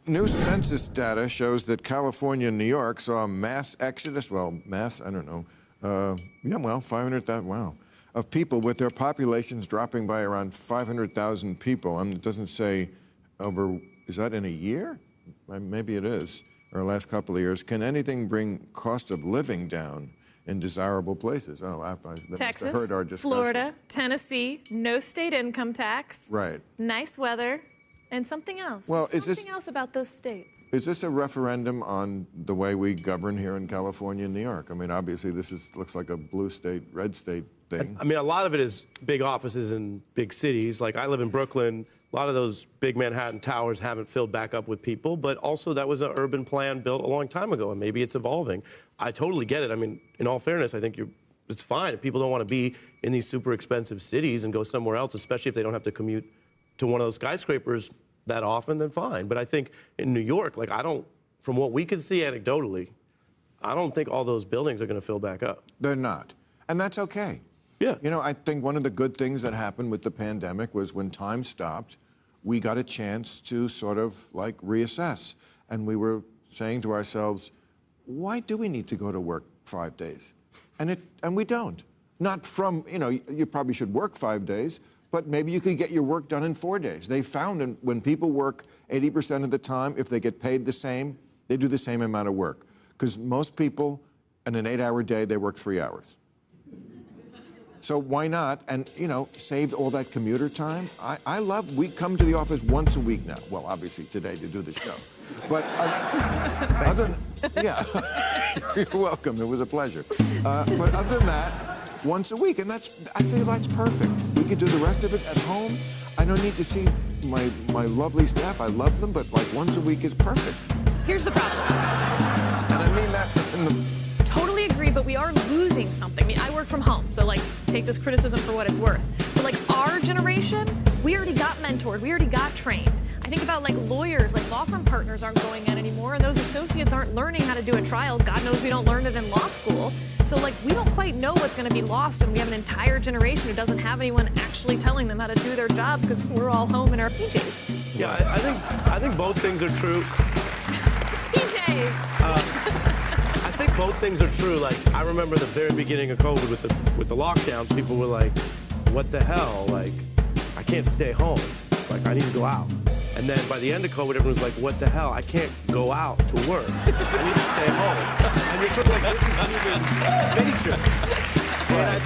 New census data shows that California and New York saw a mass exodus, I don't know, 500,000, wow, of people, with their populations dropping by around 500,000 people. It doesn't say is that in a year? Maybe it is, or the last couple of years. Can anything bring cost of living down in desirable places? Texas, heard our discussion. Florida, Tennessee, no state income tax. Right. Nice weather, and something else. Well, something else about those states. Is this a referendum on the way we govern here in California and New York? I mean, obviously, looks like a blue state, red state thing. I mean, a lot of it is big offices in big cities. Like, I live in Brooklyn. A lot of those big Manhattan towers haven't filled back up with people, but also that was an urban plan built a long time ago, and maybe it's evolving. I totally get it. I mean, in all fairness, I think it's fine if people don't want to be in these super expensive cities and go somewhere else, especially if they don't have to commute to one of those skyscrapers that often, then fine. But I think in New York, from what we can see anecdotally, I don't think all those buildings are going to fill back up. They're not. And that's okay. Yeah. You know, I think one of the good things that happened with the pandemic was when time stopped, we got a chance to sort of reassess. And we were saying to ourselves, why do we need to go to work 5 days? And we don't. Not from, you probably should work 5 days, but maybe you could get your work done in 4 days. They found when people work 80% of the time, if they get paid the same, they do the same amount of work. Because most people, in an 8-hour day, they work 3 hours. So why not? And, save all that commuter time. We come to the office once a week now. Well, obviously today to do the show. But you're welcome. It was a pleasure. But other than that, once a week. And I feel that's perfect. We could do the rest of it at home. I don't need to see my lovely staff. I love them, but once a week is perfect. Here's the problem. And I mean that in the... Totally agree, but we are losing something. I mean, I work from home, so take this criticism for what it's worth. But our generation, we already got mentored, we already got trained. I think about lawyers, law firm partners aren't going in anymore, and those associates aren't learning how to do a trial. God knows we don't learn it in law school. So we don't quite know what's going to be lost when we have an entire generation who doesn't have anyone actually telling them how to do their jobs because we're all home in our PJs. Yeah, I think both things are true. PJs. I think both things are true. I remember the very beginning of COVID with the lockdowns, people were like, what the hell? I can't stay home. I need to go out. And then by the end of COVID, everyone was like, what the hell? I can't go out to work. I need to stay home. And you're sort of this is human nature. But